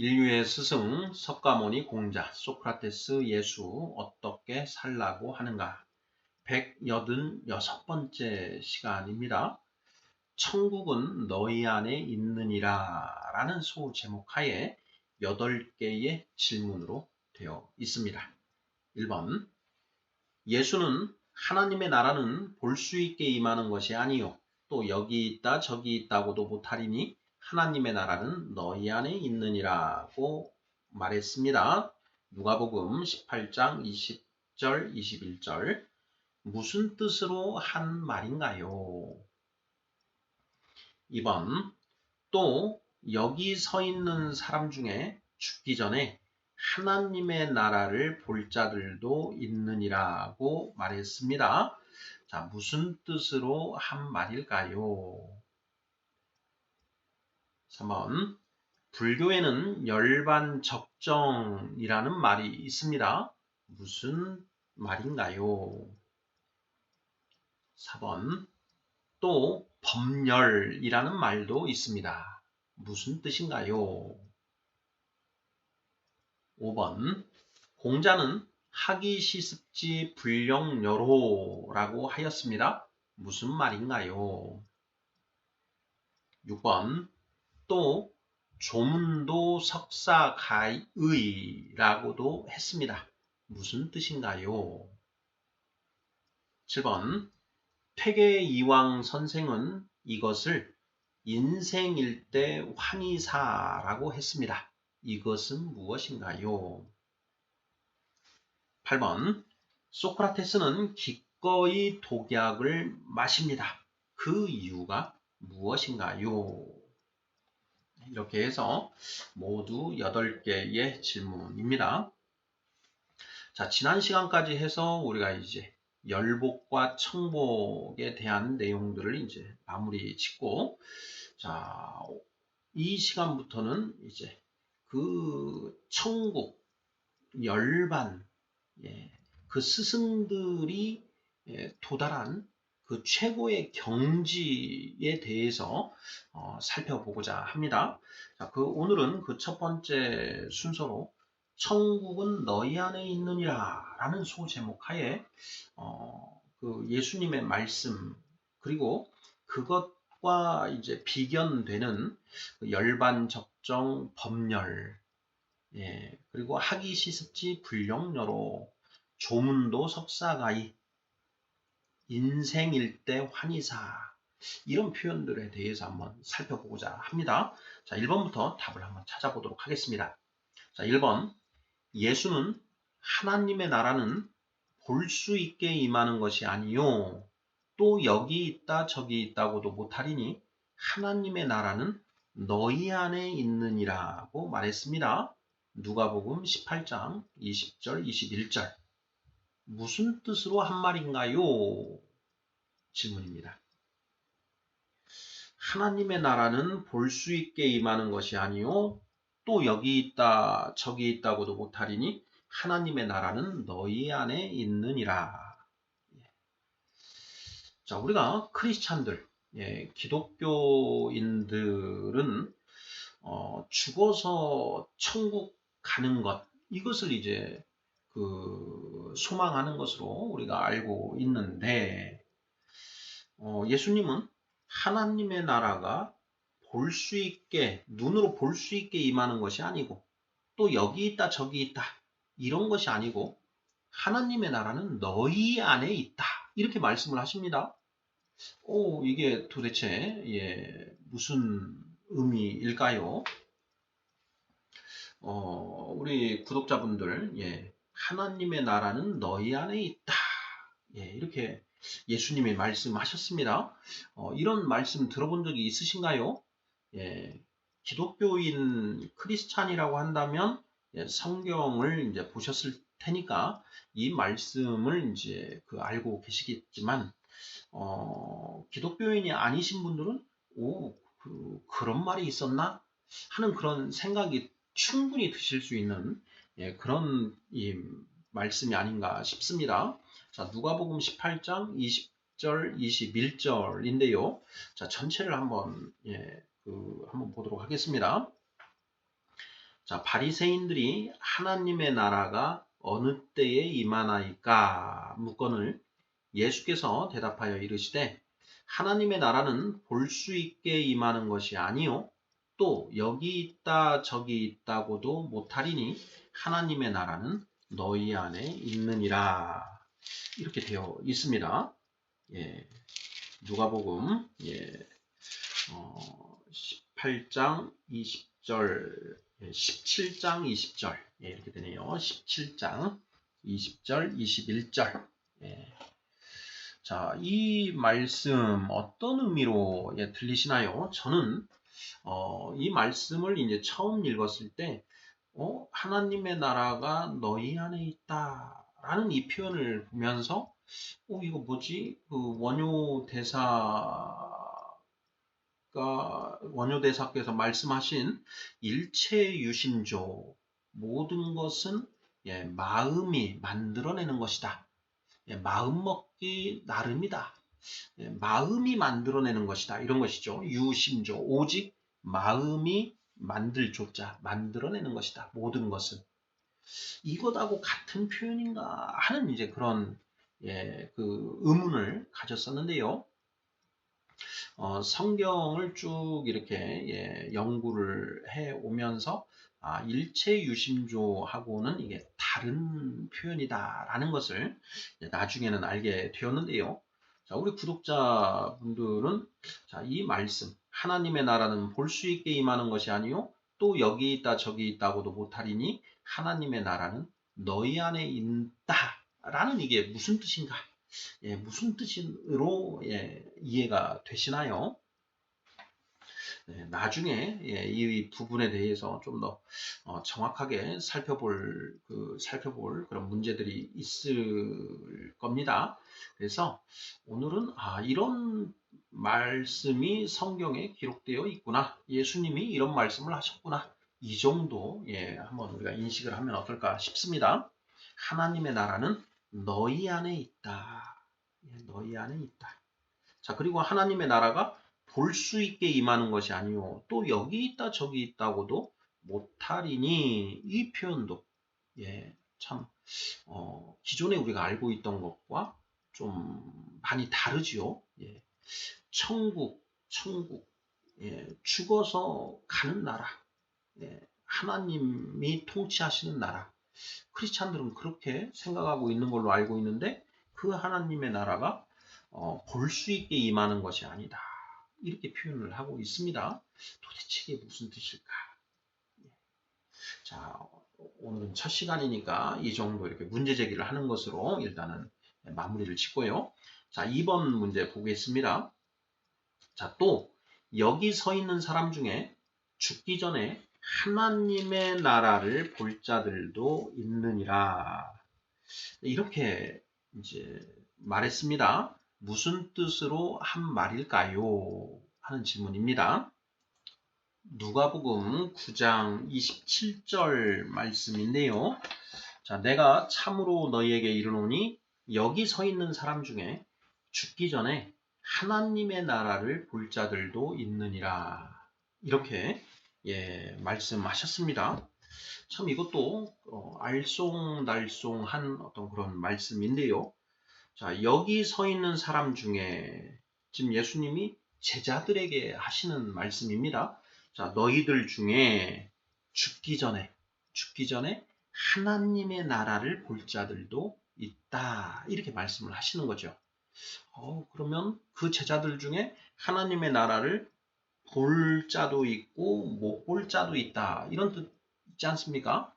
인류의 스승 석가모니 공자 소크라테스 예수 어떻게 살라고 하는가 186번째 시간입니다. 천국은 너희 안에 있느니라 라는 소제목하에 8개의 질문으로 되어 있습니다. 1번 예수는 하나님의 나라는 볼 수 있게 임하는 것이 아니요 또 여기 있다 저기 있다고도 못하리니 하나님의 나라는 너희 안에 있느니라고 말했습니다. 누가복음 18장 20절 21절 무슨 뜻으로 한 말인가요? 2번 또 여기 서 있는 사람 중에 죽기 전에 하나님의 나라를 볼 자들도 있느니라고 말했습니다. 자, 무슨 뜻으로 한 말일까요? 3번 불교에는 열반적정이라는 말이 있습니다. 무슨 말인가요? 4번 또 법열이라는 말도 있습니다. 무슨 뜻인가요? 5번 공자는 하기 시습지 불령여로라고 하였습니다. 무슨 말인가요? 6번 또 조문도 석사가의라고도 했습니다. 무슨 뜻인가요? 7번 퇴계이왕 선생은 이것을 인생일 때 환희사라고 했습니다. 이것은 무엇인가요? 8번 소크라테스는 기꺼이 독약을 마십니다. 그 이유가 무엇인가요? 이렇게 해서 모두 8개의 질문입니다. 자, 지난 시간까지 해서 우리가 이제 열복과 청복에 대한 내용들을 이제 마무리 짓고, 자, 이 시간부터는 이제 그 청국, 열반, 그 스승들이 도달한 그 최고의 경지에 대해서 살펴보고자 합니다. 자, 오늘은 그 첫 번째 순서로 천국은 너희 안에 있느니라 라는 소제목하에 그 예수님의 말씀 그리고 그것과 이제 비견되는 그 열반적정 법열 그리고 하기 시습지 불령여로 조문도 석사가이 인생일 때 환희사 이런 표현들에 대해서 한번 살펴보고자 합니다. 자, 1번부터 답을 한번 찾아보도록 하겠습니다. 자, 1번 예수는 하나님의 나라는 볼 수 있게 임하는 것이 아니요 또 여기 있다 저기 있다고도 못하리니 하나님의 나라는 너희 안에 있느니라고 말했습니다. 누가복음 18장 20절 21절 무슨 뜻으로 한 말인가요? 질문입니다. 하나님의 나라는 볼 수 있게 임하는 것이 아니요 또 여기 있다 저기 있다고도 못하리니 하나님의 나라는 너희 안에 있느니라. 자, 우리가 크리스찬들 기독교인들은 죽어서 천국 가는 것 이것을 이제 그 소망하는 것으로 우리가 알고 있는데 예수님은 하나님의 나라가 볼 수 있게 눈으로 볼 수 있게 임하는 것이 아니고 또 여기 있다 저기 있다 이런 것이 아니고 하나님의 나라는 너희 안에 있다 이렇게 말씀을 하십니다. 이게 도대체 무슨 의미일까요? 우리 구독자분들 하나님의 나라는 너희 안에 있다 이렇게 예수님이 말씀하셨습니다. 이런 말씀 들어본 적이 있으신가요? 기독교인 크리스찬이라고 한다면 성경을 이제 보셨을 테니까 이 말씀을 이제 알고 계시겠지만 기독교인이 아니신 분들은 그런 말이 있었나 하는 그런 생각이 충분히 드실 수 있는 그런 말씀이 아닌가 싶습니다. 자, 누가복음 18장 20절 21절인데요. 자, 전체를 한번 한번 보도록 하겠습니다. 자, 바리새인들이 하나님의 나라가 어느 때에 임하나이까 묻거늘 예수께서 대답하여 이르시되 하나님의 나라는 볼 수 있게 임하는 것이 아니요 또 여기 있다 저기 있다고도 못하리니 하나님의 나라는 너희 안에 있느니라. 이렇게 되어 있습니다. 예, 누가복음 18장 20절, 17장 20절 이렇게 되네요. 17장 20절, 21절. 자, 이 말씀 어떤 의미로 들리시나요? 저는 이 말씀을 이제 처음 읽었을 때 하나님의 나라가 너희 안에 있다라는 이 표현을 보면서 이거 뭐지? 그 원효대사께서 말씀하신 일체유심조 모든 것은 마음이 만들어내는 것이다. 마음 먹기 나름이다. 마음이 만들어내는 것이다. 이런 것이죠. 유심조 오직 마음이 만들 조자 만들어내는 것이다. 모든 것은 이것하고 같은 표현인가 하는 이제 그런 그 의문을 가졌었는데요. 성경을 쭉 이렇게 연구를 해 오면서 일체유심조하고는 이게 다른 표현이다라는 것을 나중에는 알게 되었는데요. 자, 우리 구독자분들은 이 말씀 하나님의 나라는 볼 수 있게 임하는 것이 아니요 또 여기 있다 저기 있다고도 못하리니 하나님의 나라는 너희 안에 있다라는 이게 무슨 뜻인가? 무슨 뜻으로 이해가 되시나요? 나중에 이 부분에 대해서 좀 더 정확하게 살펴볼 그런 문제들이 있을 겁니다. 그래서 오늘은 이런 말씀이 성경에 기록되어 있구나. 예수님이 이런 말씀을 하셨구나. 이 정도 한번 우리가 인식을 하면 어떨까 싶습니다. 하나님의 나라는 너희 안에 있다. 너희 안에 있다. 자, 그리고 하나님의 나라가 볼 수 있게 임하는 것이 아니요 또 여기 있다 저기 있다고도 못하리니 이 표현도 참 기존에 우리가 알고 있던 것과 좀 많이 다르지요. 천국 죽어서 가는 나라, 하나님이 통치하시는 나라. 크리스찬들은 그렇게 생각하고 있는 걸로 알고 있는데 그 하나님의 나라가 볼 수 있게 임하는 것이 아니다. 이렇게 표현을 하고 있습니다. 도대체 이게 무슨 뜻일까? 자, 오늘은 첫 시간이니까 이 정도 이렇게 문제 제기를 하는 것으로 일단은 마무리를 짓고요. 자, 2번 문제 보겠습니다. 자, 또 여기 서 있는 사람 중에 죽기 전에 하나님의 나라를 볼 자들도 있느니라. 이렇게 이제 말했습니다. 무슨 뜻으로 한 말일까요? 하는 질문입니다. 누가복음 9장 27절 말씀인데요. 자, 내가 참으로 너희에게 이르노니 여기 서 있는 사람 중에 죽기 전에 하나님의 나라를 볼 자들도 있느니라. 이렇게 말씀하셨습니다. 참 이것도 알쏭달쏭한 어떤 그런 말씀인데요. 자, 여기 서 있는 사람 중에 지금 예수님이 제자들에게 하시는 말씀입니다. 자, 너희들 중에 죽기 전에 하나님의 나라를 볼 자들도 있다. 이렇게 말씀을 하시는 거죠. 그러면 그 제자들 중에 하나님의 나라를 볼 자도 있고 못 볼 자도 있다. 이런 뜻 있지 않습니까?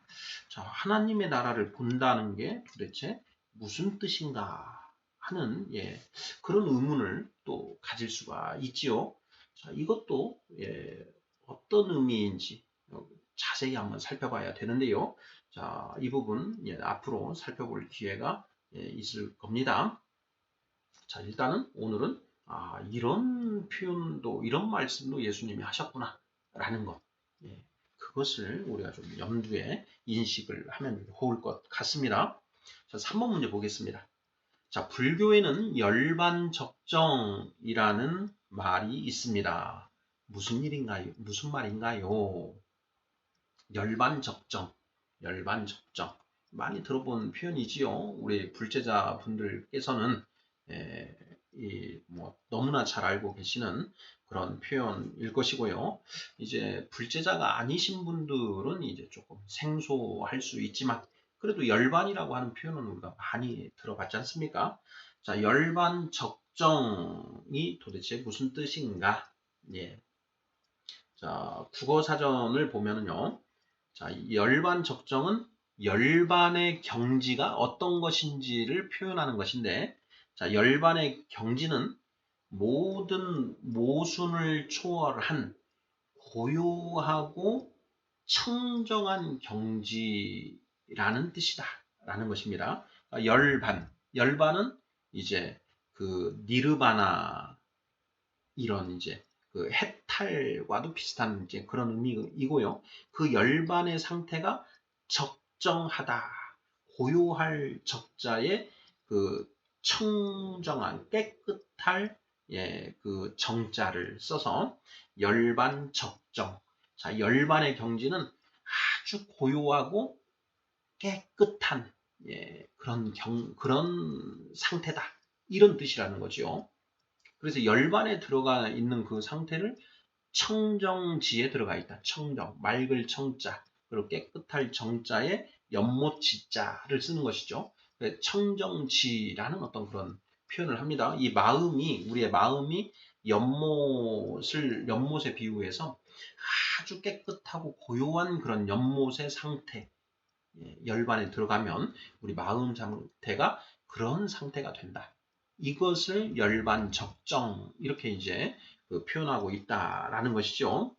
자, 하나님의 나라를 본다는 게 도대체 무슨 뜻인가 하는 그런 의문을 또 가질 수가 있지요. 자, 이것도 어떤 의미인지 자세히 한번 살펴봐야 되는데요. 자, 이 부분 앞으로 살펴볼 기회가 있을 겁니다. 자, 일단은 오늘은 이런 표현도 이런 말씀도 예수님이 하셨구나 라는 것 그것을 우리가 좀 염두에 인식을 하면 좋을 것 같습니다. 자, 3번 문제 보겠습니다. 자, 불교에는 열반적정이라는 말이 있습니다. 무슨 말인가요? 열반적정, 열반적정. 많이 들어본 표현이지요. 우리 불제자 분들께서는 너무나 잘 알고 계시는 그런 표현일 것이고요. 이제 불제자가 아니신 분들은 이제 조금 생소할 수 있지만 그래도 열반이라고 하는 표현은 우리가 많이 들어봤지 않습니까? 자, 열반적정이 도대체 무슨 뜻인가? 예. 자, 국어사전을 보면은요. 자, 열반적정은 열반의 경지가 어떤 것인지를 표현하는 것인데, 자, 열반의 경지는 모든 모순을 초월한 고요하고 청정한 경지라는 뜻이다. 라는 것입니다. 열반은 이제 그 니르바나 이런 이제 그 해탈과도 비슷한 이제 그런 의미이고요. 그 열반의 상태가 적정하다, 고요할 적자에 그 청정한 깨끗할 그 정자를 써서 열반 적정. 자, 열반의 경지는 아주 고요하고 깨끗한 그런 상태다. 이런 뜻이라는 거죠. 그래서 열반에 들어가 있는 그 상태를 청정지에 들어가 있다. 청정, 맑을 청자, 그리고 깨끗할 정자에 연못지자를 쓰는 것이죠. 청정지라는 어떤 그런 표현을 합니다. 이 마음이, 우리의 마음이 연못에 비유해서 아주 깨끗하고 고요한 그런 연못의 상태, 열반에 들어가면 우리 마음 상태가 그런 상태가 된다. 이것을 열반 적정 이렇게 이제 표현하고 있다라는 것이죠.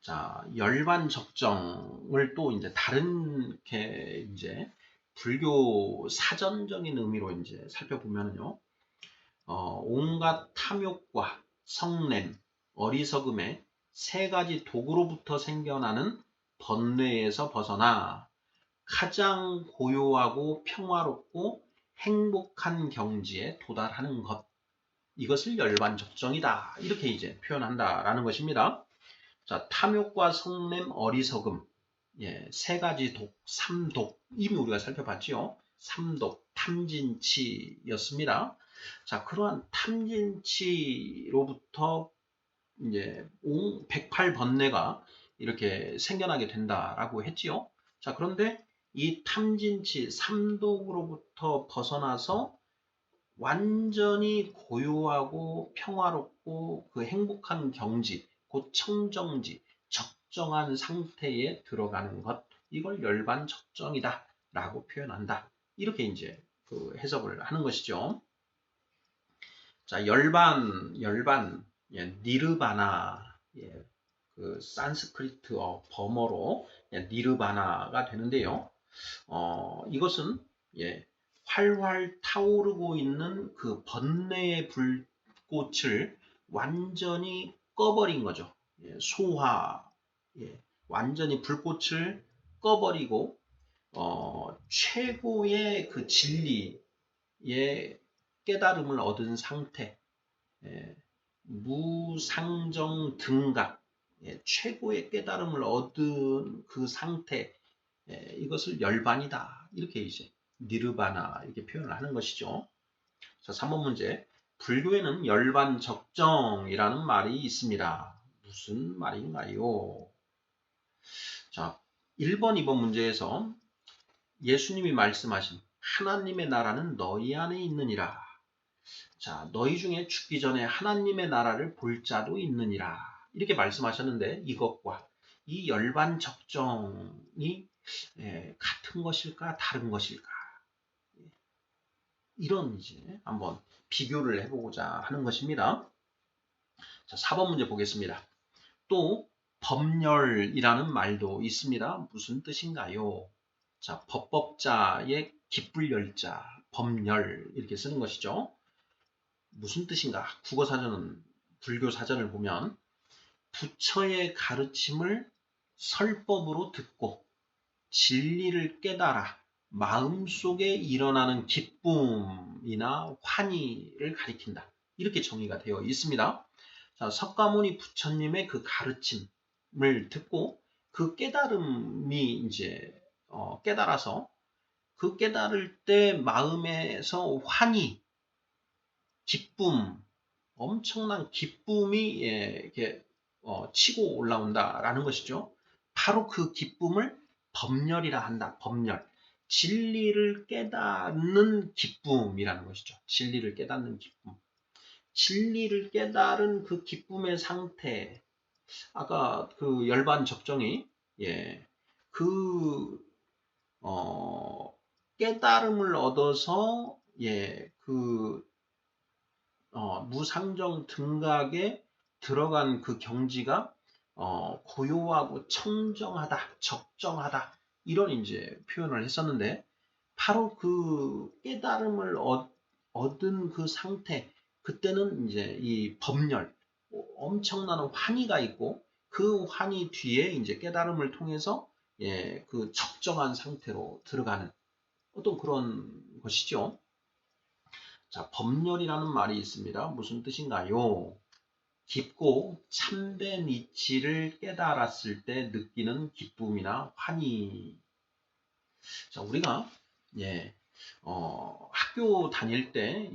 자, 열반 적정을 또 이제 다른 게 이제 불교 사전적인 의미로 이제 살펴보면요. 온갖 탐욕과 성냄, 어리석음의 세 가지 독으로부터 생겨나는 번뇌에서 벗어나 가장 고요하고 평화롭고 행복한 경지에 도달하는 것. 이것을 열반적정이다. 이렇게 이제 표현한다라는 것입니다. 자, 탐욕과 성냄, 어리석음. 세 가지 독, 삼독. 이미 우리가 살펴봤지요. 삼독, 탐진치였습니다. 자, 그러한 탐진치로부터 이제 108번뇌가 이렇게 생겨나게 된다라고 했지요. 자, 그런데 이 탐진치, 삼독으로부터 벗어나서 완전히 고요하고 평화롭고 그 행복한 경지, 곧 청정지, 적정한 상태에 들어가는 것, 이걸 열반적정이다 라고 표현한다. 이렇게 이제 그 해석을 하는 것이죠. 자, 열반, 니르바나, 그 산스크리트어 버머로 니르바나가 되는데요. 이것은 활활 타오르고 있는 그 번뇌의 불꽃을 완전히 꺼버린 거죠. 소화, 완전히 불꽃을 꺼버리고 최고의 그 진리의 깨달음을 얻은 상태, 무상정 등각, 최고의 깨달음을 얻은 그 상태, 이것을 열반이다. 이렇게 이제 니르바나 이렇게 표현을 하는 것이죠. 자, 3번 문제. 불교에는 열반적정이라는 말이 있습니다. 무슨 말인가요? 자, 1번, 2번 문제에서 예수님이 말씀하신 하나님의 나라는 너희 안에 있느니라. 자, 너희 중에 죽기 전에 하나님의 나라를 볼 자도 있느니라. 이렇게 말씀하셨는데 이것과 이 열반적정이 같은 것일까 다른 것일까? 이런 이제 한번 비교를 해보고자 하는 것입니다. 자, 4번 문제 보겠습니다. 또 법열이라는 말도 있습니다. 무슨 뜻인가요? 자, 법법자의 기쁠 열자, 법열 이렇게 쓰는 것이죠. 무슨 뜻인가? 국어사전은 불교 사전을 보면 부처의 가르침을 설법으로 듣고 진리를 깨달아 마음속에 일어나는 기쁨이나 환희를 가리킨다. 이렇게 정의가 되어 있습니다. 자, 석가모니 부처님의 그 가르침을 듣고 그 깨달음이 이제 깨달아서 그 깨달을 때 마음에서 환희, 기쁨, 엄청난 기쁨이 이렇게 치고 올라온다라는 것이죠. 바로 그 기쁨을 법열이라 한다. 법열. 진리를 깨닫는 기쁨이라는 것이죠. 진리를 깨닫는 기쁨. 진리를 깨달은 그 기쁨의 상태. 아까 그 열반 적정이 그 깨달음을 얻어서 무상정 등각에 들어간 그 경지가 고요하고 청정하다, 적정하다 이런 이제 표현을 했었는데 바로 그 깨달음을 얻은 그 상태 그때는 이제 이 법열 엄청난 환희가 있고 그 환희 뒤에 이제 깨달음을 통해서 그 적정한 상태로 들어가는 어떤 그런 것이죠. 자, 법열이라는 말이 있습니다. 무슨 뜻인가요? 깊고 참된 이치를 깨달았을 때 느끼는 기쁨이나 환희. 자, 우리가 학교 다닐 때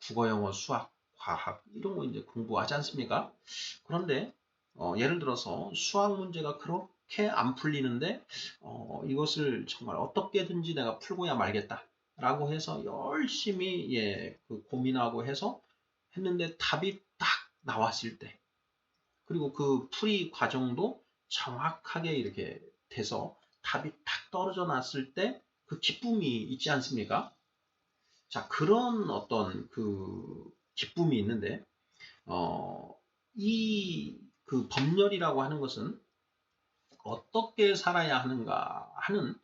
국어, 영어, 수학, 과학 이런 거 이제 공부하지 않습니까? 그런데 예를 들어서 수학 문제가 그렇게 안 풀리는데 이것을 정말 어떻게든지 내가 풀고야 말겠다라고 해서 열심히 그 고민하고 해서 했는데 답이 딱 나왔을 때 그리고 그 풀이 과정도 정확하게 이렇게 돼서 답이 딱 떨어져 났을 때 그 기쁨이 있지 않습니까? 자, 그런 어떤 그 기쁨이 있는데, 이 그 법열이라고 하는 것은 어떻게 살아야 하는가 하는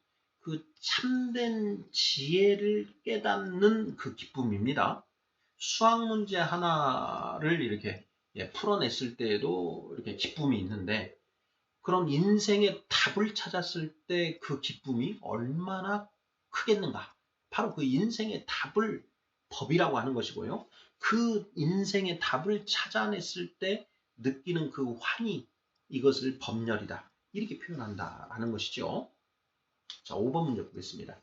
그 참된 지혜를 깨닫는 그 기쁨입니다. 수학 문제 하나를 이렇게 풀어냈을 때에도 이렇게 기쁨이 있는데, 그런 인생의 답을 찾았을 때 그 기쁨이 얼마나 크겠는가. 바로 그 인생의 답을 법이라고 하는 것이고요. 그 인생의 답을 찾아냈을 때 느끼는 그 환희, 이것을 법열이다. 이렇게 표현한다라는 것이죠. 자, 5번 문제 보겠습니다.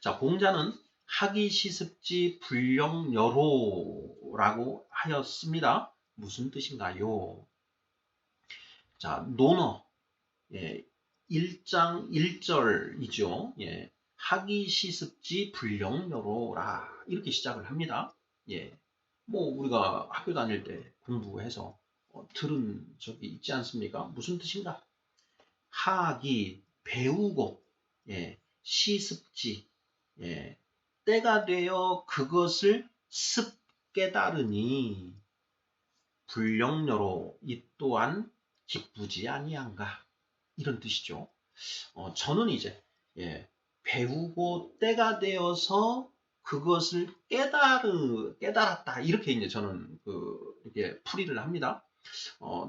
자, 공자는 학이 시습지 불령여로라고 하였습니다. 무슨 뜻인가요? 자, 논어. 1장 1절이죠. 학이 시습지 불령여로라 이렇게 시작을 합니다. 우리가 학교 다닐 때 공부해서 들은 적이 있지 않습니까? 무슨 뜻인가? 학이 배우고 시습지 때가 되어 그것을 습 깨달으니 불령여로 이 또한 기쁘지 아니한가 이런 뜻이죠. 저는 이제 배우고 때가 되어서 그것을 깨달았다 이렇게 이제 저는 이렇게 풀이를 합니다.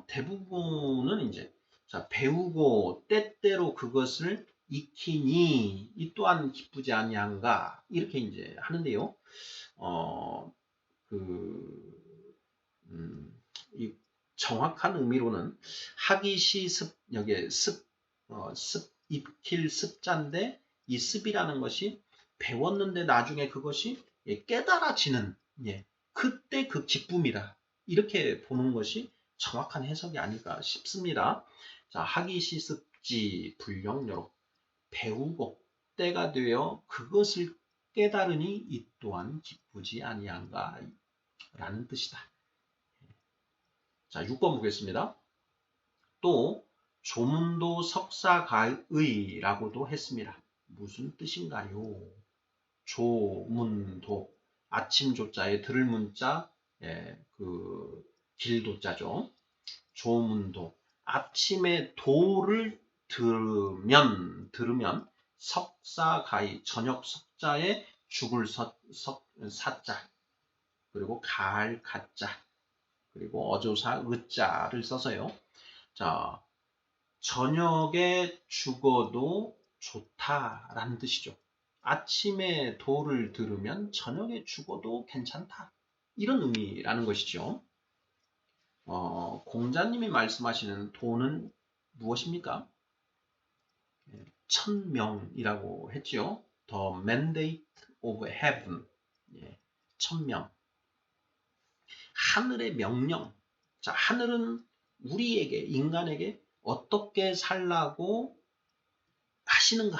대부분은 이제 자, 배우고 때때로 그것을 익히니 이 또한 기쁘지 아니한가 이렇게 이제 하는데요. 어, 그, 이 정확한 의미로는 하기시 습 여기에 습 익힐 습자인데 이 습이라는 것이 배웠는데 나중에 그것이 깨달아지는 그때 그 기쁨이다 이렇게 보는 것이 정확한 해석이 아닐까 싶습니다. 자, 하기시 습지 불령여로 배우고 때가 되어 그것을 깨달으니 이 또한 기쁘지 아니한가 라는 뜻이다. 자, 6번 보겠습니다. 또 조문도 석사가의라고도 했습니다. 무슨 뜻인가요? 조문도 아침 조자에 들을 문자 그 길도자죠. 조문도 아침에 도를 들으면 석사가의 저녁 석자에 죽을 사자 그리고 가을 가자 그리고 어조사 의자를 써서요. 자, 저녁에 죽어도 좋다라는 뜻이죠. 아침에 도를 들으면 저녁에 죽어도 괜찮다. 이런 의미라는 것이죠. 공자님이 말씀하시는 도는 무엇입니까? 1000명이라고 했죠. The mandate of heaven. 1000명. 하늘의 명령. 자, 하늘은 우리에게, 인간에게 어떻게 살라고 하시는가?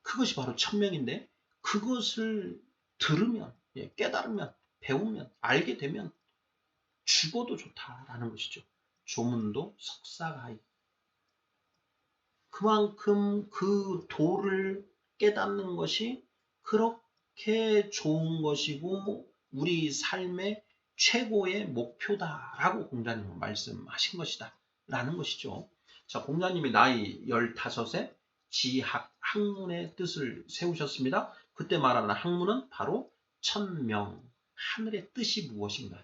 그것이 바로 1000명인데, 그것을 들으면, 깨달으면, 배우면, 알게 되면 죽어도 좋다라는 것이죠. 조문도 석사가이. 그만큼 그 도를 깨닫는 것이 그렇게 좋은 것이고 우리 삶의 최고의 목표다라고 공자님은 말씀하신 것이다 라는 것이죠. 자, 공자님이 나이 15에 지학, 학문의 뜻을 세우셨습니다. 그때 말하는 학문은 바로 천명, 하늘의 뜻이 무엇인가?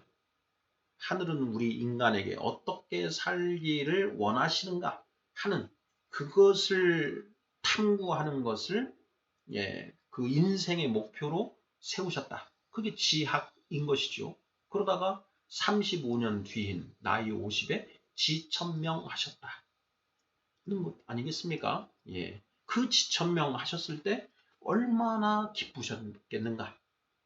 하늘은 우리 인간에게 어떻게 살기를 원하시는가 하는 그것을 탐구하는 것을 그 인생의 목표로 세우셨다. 그게 지학인 것이죠. 그러다가 35년 뒤인 나이 50에 지천명 하셨다. 는 것 아니겠습니까? 그 지천명 하셨을 때 얼마나 기쁘셨겠는가.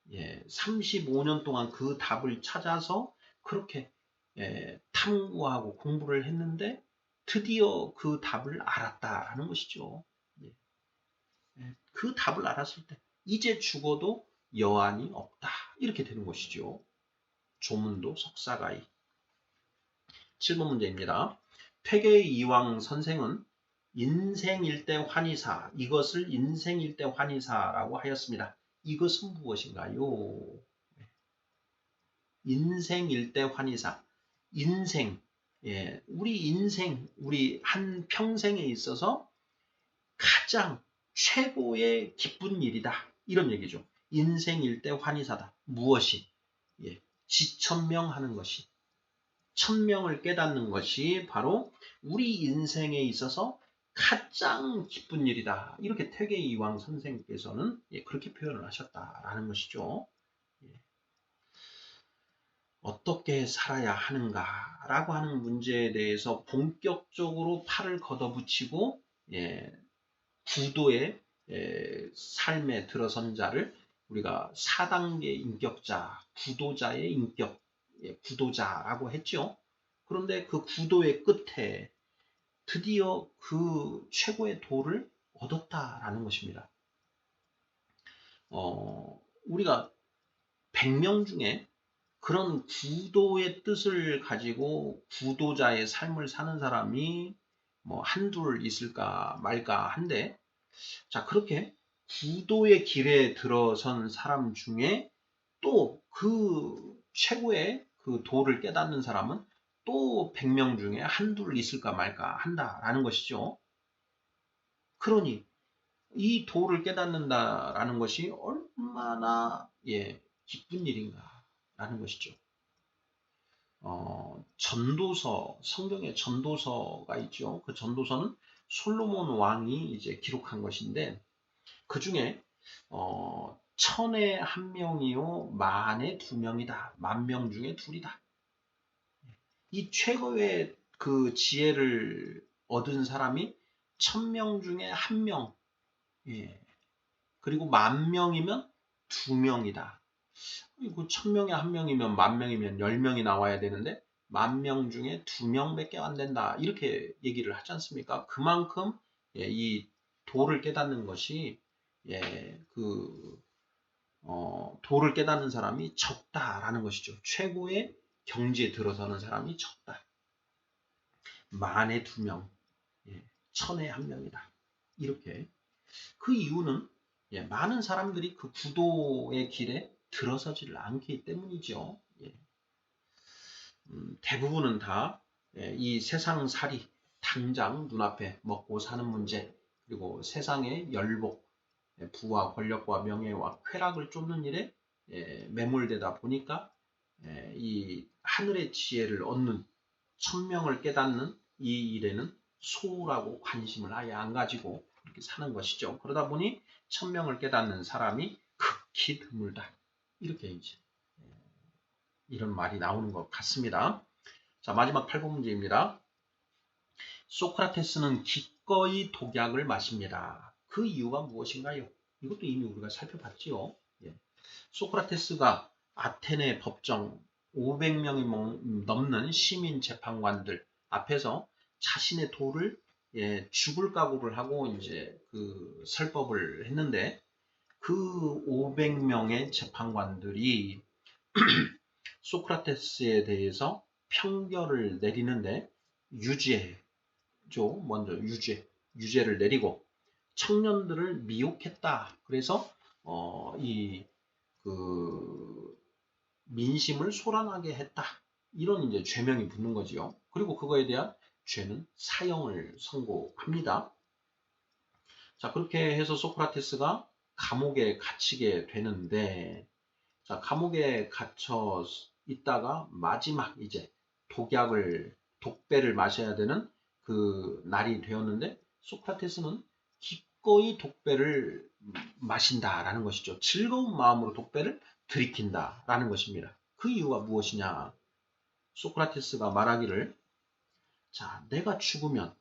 35년 동안 그 답을 찾아서 그렇게 탐구하고 공부를 했는데 드디어 그 답을 알았다라는 것이죠. 그 답을 알았을 때 이제 죽어도 여한이 없다. 이렇게 되는 것이죠. 조문도 석사가이. 7번 문제입니다. 퇴계이왕 선생은 인생일대 환희사, 이것을 인생일대 환희사라고 하였습니다. 이것은 무엇인가요? 인생일대 환희사. 인생, 우리 인생, 우리 한 평생에 있어서 가장 최고의 기쁜 일이다. 이런 얘기죠. 인생일대 환희사다. 무엇이? 지천명하는 것이. 천명을 깨닫는 것이 바로 우리 인생에 있어서 가장 기쁜 일이다. 이렇게 퇴계이왕 선생께서는 그렇게 표현을 하셨다라는 것이죠. 어떻게 살아야 하는가라고 하는 문제에 대해서 본격적으로 팔을 걷어붙이고 구도의 삶에 들어선 자를 우리가 4단계 인격자, 구도자의 인격, 구도자라고 했죠. 그런데 그 구도의 끝에 드디어 그 최고의 도를 얻었다라는 것입니다. 우리가 100명 중에 그런 구도의 뜻을 가지고 구도자의 삶을 사는 사람이 뭐 한둘 있을까 말까 한데, 자, 그렇게 구도의 길에 들어선 사람 중에 또 그 최고의 그 도를 깨닫는 사람은 또 100명 중에 한둘 있을까 말까 한다라는 것이죠. 그러니 이 도를 깨닫는다라는 것이 얼마나 기쁜 일인가라는 것이죠. 전도서, 성경에 전도서가 있죠. 그 전도서는 솔로몬 왕이 이제 기록한 것인데, 그 중에, 1000에 1명이요, 만에 2명이다. 10,000명 중에 둘이다. 이 최고의 그 지혜를 얻은 사람이 1000명 중에 1명, 그리고 10,000명이면 2명이다. 그리고 1000명에 1명이면 10,000명이면 10명이 나와야 되는데 10,000명 중에 2명밖에 안 된다. 이렇게 얘기를 하지 않습니까? 그만큼 이 도를 깨닫는 것이 도를 깨닫는 사람이 적다라는 것이죠. 최고의 경지에 들어서는 사람이 적다. 만에 2명, 1000에 1명이다. 이렇게. 그 이유는 많은 사람들이 그 구도의 길에 들어서지를 않기 때문이죠. 대부분은 다 이 세상살이, 당장 눈앞에 먹고 사는 문제, 그리고 세상의 열복, 부와 권력과 명예와 쾌락을 쫓는 일에 매몰되다 보니까 이 하늘의 지혜를 얻는, 천명을 깨닫는 이 일에는 소홀하고 관심을 아예 안 가지고 이렇게 사는 것이죠. 그러다 보니 천명을 깨닫는 사람이 극히 드물다. 이렇게 이제 이런 말이 나오는 것 같습니다. 자, 마지막 8번 문제입니다. 소크라테스는 기꺼이 독약을 마십니다. 그 이유가 무엇인가요? 이것도 이미 우리가 살펴봤지요. 예. 소크라테스가 아테네 법정 500명이 넘는 시민 재판관들 앞에서 자신의 도를 죽을 각오를 하고 이제 그 설법을 했는데 그 500명의 재판관들이 소크라테스에 대해서 평결을 내리는데 유죄죠. 먼저 유죄를 내리고 청년들을 미혹했다. 그래서 그 민심을 소란하게 했다. 이런 이제 죄명이 붙는 거지요. 그리고 그거에 대한 죄는 사형을 선고합니다. 자, 그렇게 해서 소크라테스가 감옥에 갇히게 되는데, 자, 감옥에 갇혀 있다가 마지막 이제 독배를 마셔야 되는 그 날이 되었는데, 소크라테스는 기꺼이 독배를 마신다라는 것이죠. 즐거운 마음으로 독배를 들이킨다라는 것입니다. 그 이유가 무엇이냐? 소크라테스가 말하기를, 자, 내가 죽으면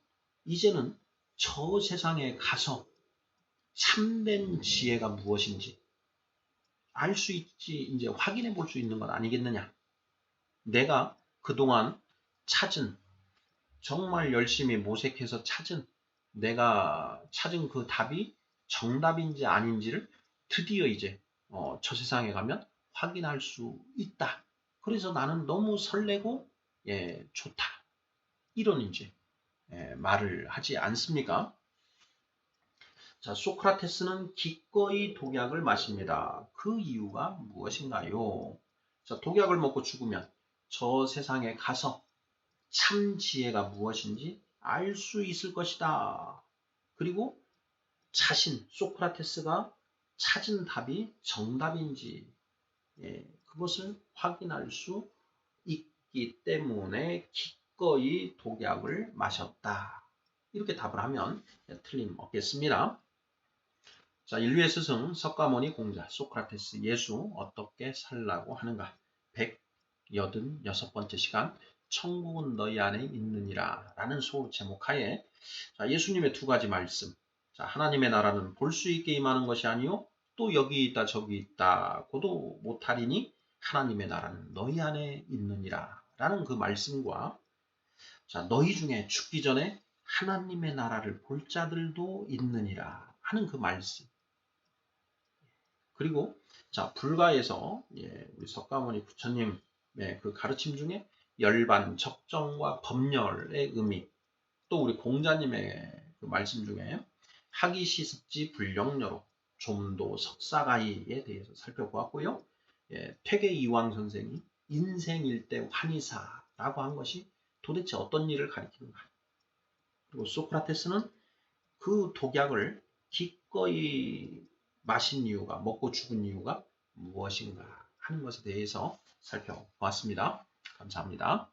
이제는 저 세상에 가서 참된 지혜가 무엇인지 알 수 있지, 이제 확인해 볼 수 있는 것 아니겠느냐. 내가 그동안 찾은, 정말 열심히 모색해서 내가 찾은 그 답이 정답인지 아닌지를 드디어 이제 저 세상에 가면 확인할 수 있다. 그래서 나는 너무 설레고 좋다. 이런 이제 말을 하지 않습니까? 자, 소크라테스는 기꺼이 독약을 마십니다. 그 이유가 무엇인가요? 자, 독약을 먹고 죽으면 저 세상에 가서 참 지혜가 무엇인지 알 수 있을 것이다. 그리고 소크라테스가 찾은 답이 정답인지 그것을 확인할 수 있기 때문에 기꺼이 독약을 마셨다. 이렇게 답을 하면 틀림없겠습니다. 자, 인류의 스승 석가모니 공자 소크라테스 예수 어떻게 살라고 하는가? 186번째 시간 천국은 너희 안에 있느니라 라는 제목하에 자, 예수님의 두 가지 말씀. 자, 하나님의 나라는 볼 수 있게 임하는 것이 아니요 또 여기 있다 저기 있다고도 못하리니 하나님의 나라는 너희 안에 있느니라 라는 그 말씀과 자, 너희 중에 죽기 전에 하나님의 나라를 볼 자들도 있느니라 하는 그 말씀. 그리고 자, 불가에서 우리 석가모니 부처님의 그 가르침 중에 열반, 적정과 법열의 의미, 또 우리 공자님의 그 말씀 중에 학이시습지 불령여로 좀도 석사가이에 대해서 살펴보았고요. 퇴계이황 선생이 인생일대 환희사라고 한 것이 도대체 어떤 일을 가리키는가. 그리고 소크라테스는 그 독약을 기꺼이 먹고 죽은 이유가 무엇인가 하는 것에 대해서 살펴보았습니다. 감사합니다.